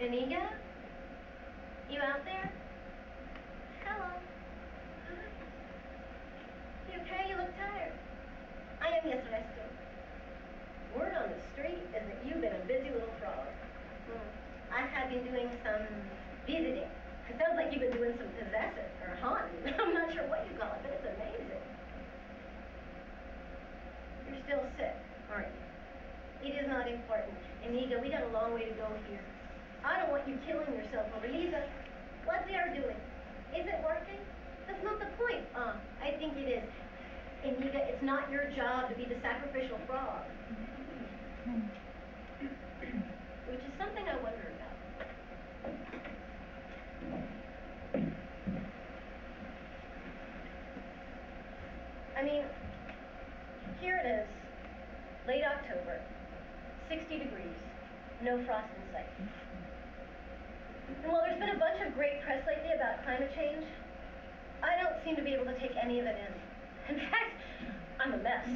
Iniga? You out there? Hello. You okay? You look tired. I am yes resting. Word on the street is that you've been a busy little frog. I have been doing some visiting. It sounds like you've been doing some possessive or haunting. I'm not sure what you call it, but it's amazing. You're still sick, aren't you? It is not important. Iniga, we got a long way to go here. I don't want you killing yourself over Lisa. What they are doing, is it working? That's not the point. I think it is. Iniga, it's not your job to be the sacrificial frog. Which is something I wonder about. I mean, here it is, late October, 60 degrees, no frost in sight. And while there's been a bunch of great press lately about climate change, I don't seem to be able to take any of it in. In fact, I'm a mess.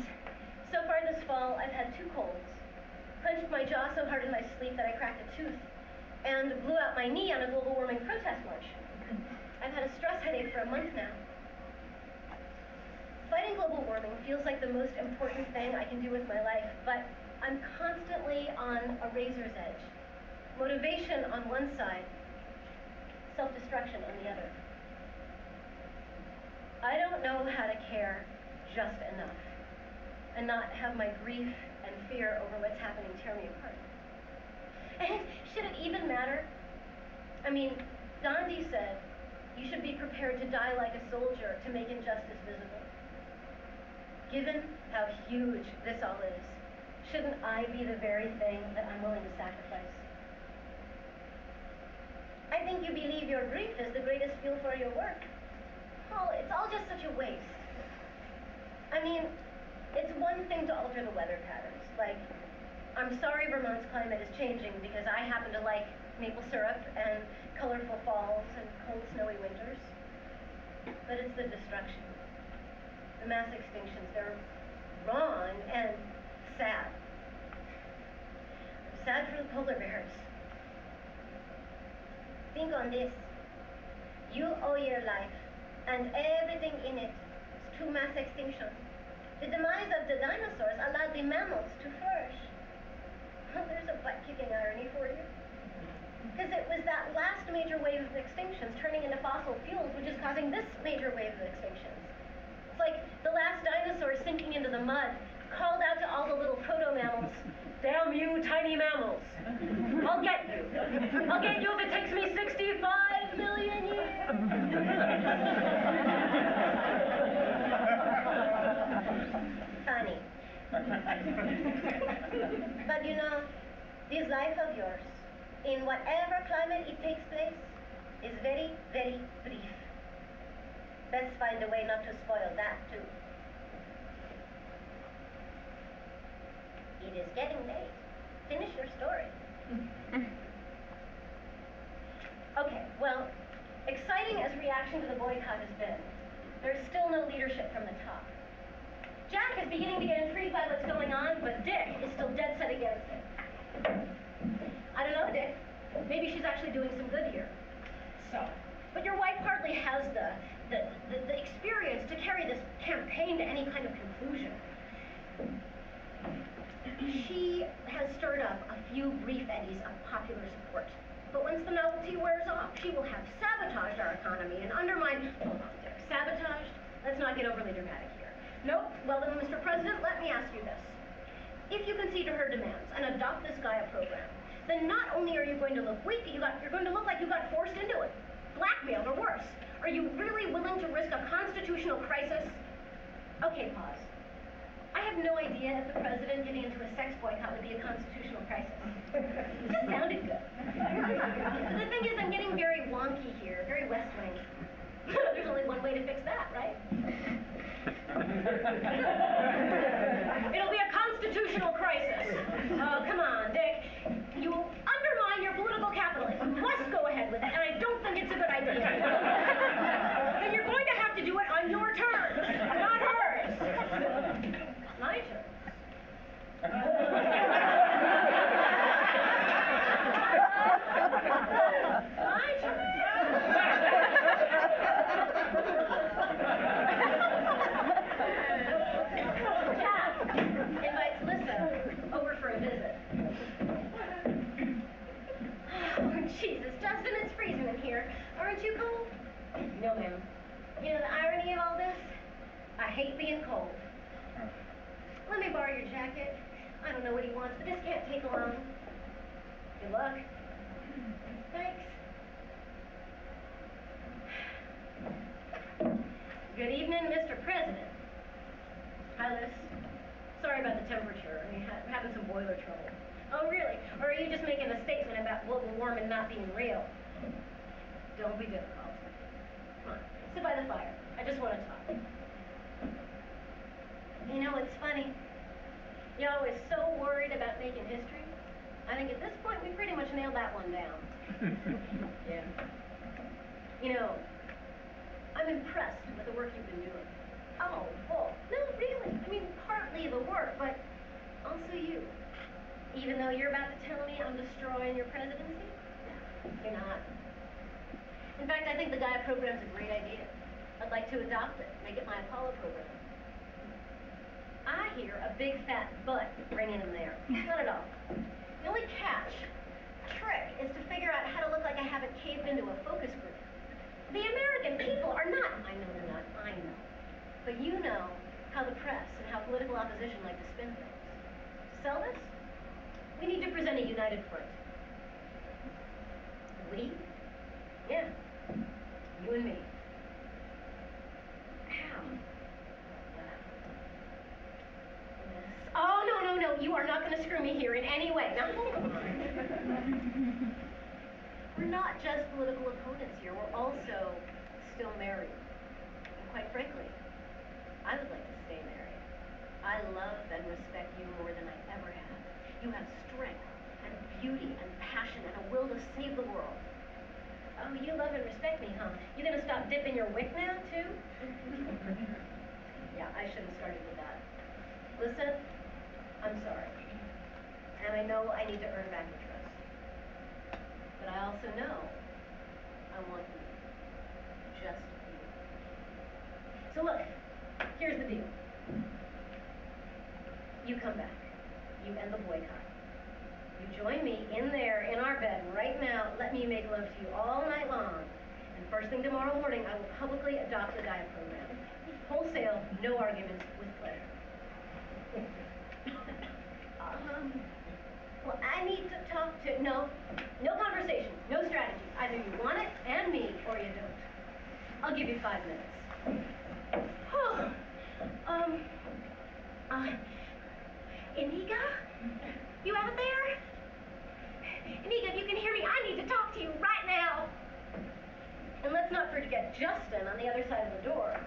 So far this fall, I've had 2 colds, clenched my jaw so hard in my sleep that I cracked a tooth, and blew out my knee on a global warming protest march. I've had a stress headache for a month now. Fighting global warming feels like the most important thing I can do with my life, but I'm constantly on a razor's edge. Motivation on one side, self-destruction on the other. I don't know how to care just enough and not have my grief and fear over what's happening tear me apart. And should it even matter? I mean, Gandhi said, you should be prepared to die like a soldier to make injustice visible. Given how huge this all is, shouldn't I be the very thing that I'm willing to sacrifice? I think you believe your grief is the greatest fuel for your work. Oh, it's all just such a waste. I mean, it's one thing to alter the weather patterns. Like, I'm sorry Vermont's climate is changing because I happen to like maple syrup and colorful falls and cold, snowy winters. But it's the destruction. The mass extinctions, they're wrong and sad. I'm sad for the polar bears. Think on this. You owe your life and everything in it to mass extinction. The demise of the dinosaurs allowed the mammals to flourish. Oh, there's a butt-kicking irony for you. Because it was that last major wave of extinctions turning into fossil fuels which is causing this major wave of extinctions. It's like the last dinosaur sinking into the mud called out to all the little proto-mammals, damn you tiny mammals, I'll get you. I'll get you if it takes me 65 million years. Funny. But you know, this life of yours, in whatever climate it takes place, is very, very brief. Let's find a way not to spoil that, too. It is getting late. Finish your story. Okay, well, exciting as reaction to the boycott has been, there's still no leadership from the top. Jack is beginning to get intrigued by what's going on, but Dick is still dead set against it. I don't know, Dick. Maybe she's actually doing some good here. So, but your wife hardly has the experience to carry this campaign to any kind of conclusion. She has stirred up a few brief eddies of popular support. But once the novelty wears off, she will have sabotaged our economy and undermined... Hold on, Dick. Sabotaged? Let's not get overly dramatic here. Nope. Well then, Mr. President, let me ask you this. If you concede to her demands and adopt this Gaia program, then not only are you going to look weak, you're going to look like you got forced into it. Blackmailed, or worse. Are you really willing to risk a constitutional crisis? Okay, pause. I have no idea if the president getting into a sex boycott would be a constitutional crisis. It just sounded good. But the thing is, I'm getting very wonky here, very West Wing. There's only one way to fix that, right? It'll be a constitutional crisis. Oh, come on, Dick. You undermine your political capital. You must go ahead with it, and I don't think it's a good idea. Then you're going to have to do it on your terms, not hers. My turn. No, ma'am. You know the irony of all this? I hate being cold. Let me borrow your jacket. I don't know what he wants, but this can't take long. Good luck. Thanks. Good evening, Mr. President. Hi, Liz. Sorry about the temperature. I mean, having some boiler trouble. Oh, really? Or are you just making a statement about global warming not being real? Don't be difficult. Come on, sit by the fire. I just want to talk. You know, it's funny. You're always so worried about making history. I think at this point we pretty much nailed that one down. Yeah. You know, I'm impressed with the work you've been doing. Oh, well, no, really. I mean, partly the work, but also you. Even though you're about to tell me I'm destroying your presidency, you're not. In fact, I think the Gaia program's a great idea. I'd like to adopt it, make it my Apollo program. I hear a big fat butt ringing in there. Not at all. The only trick, is to figure out how to look like I haven't caved into a focus group. The American people are not, I know they're not, I know. But you know how the press and how political opposition like to spin things. To sell this, we need to present a united front. We? Yeah. You and me. How? Oh, no. You are not going to screw me here in any way. Now, hold on. We're not just political opponents here. We're also still married. And quite frankly, I would like to stay married. I love and respect you more than I ever have. You have strength and beauty and passion and a will to save the world. Oh, you love and respect me, huh? You gonna stop dipping your wick now, too? Yeah, I should have started with that. Listen, I'm sorry. And I know I need to earn back your trust. But I also know I want you. Just you. So look, here's the deal. You come back. You end the boycott. You join me in there, in our bed, right now. Let me make love to you all night long. And first thing tomorrow morning, I will publicly adopt the Gaia program. Wholesale, no arguments, with pleasure. Well, I need to talk to, no conversation, no strategy. Either you want it and me, or you don't. I'll give you 5 minutes. Iniga? You out there? Iniga, if you can hear me, I need to talk to you right now. And let's not forget Justin on the other side of the door.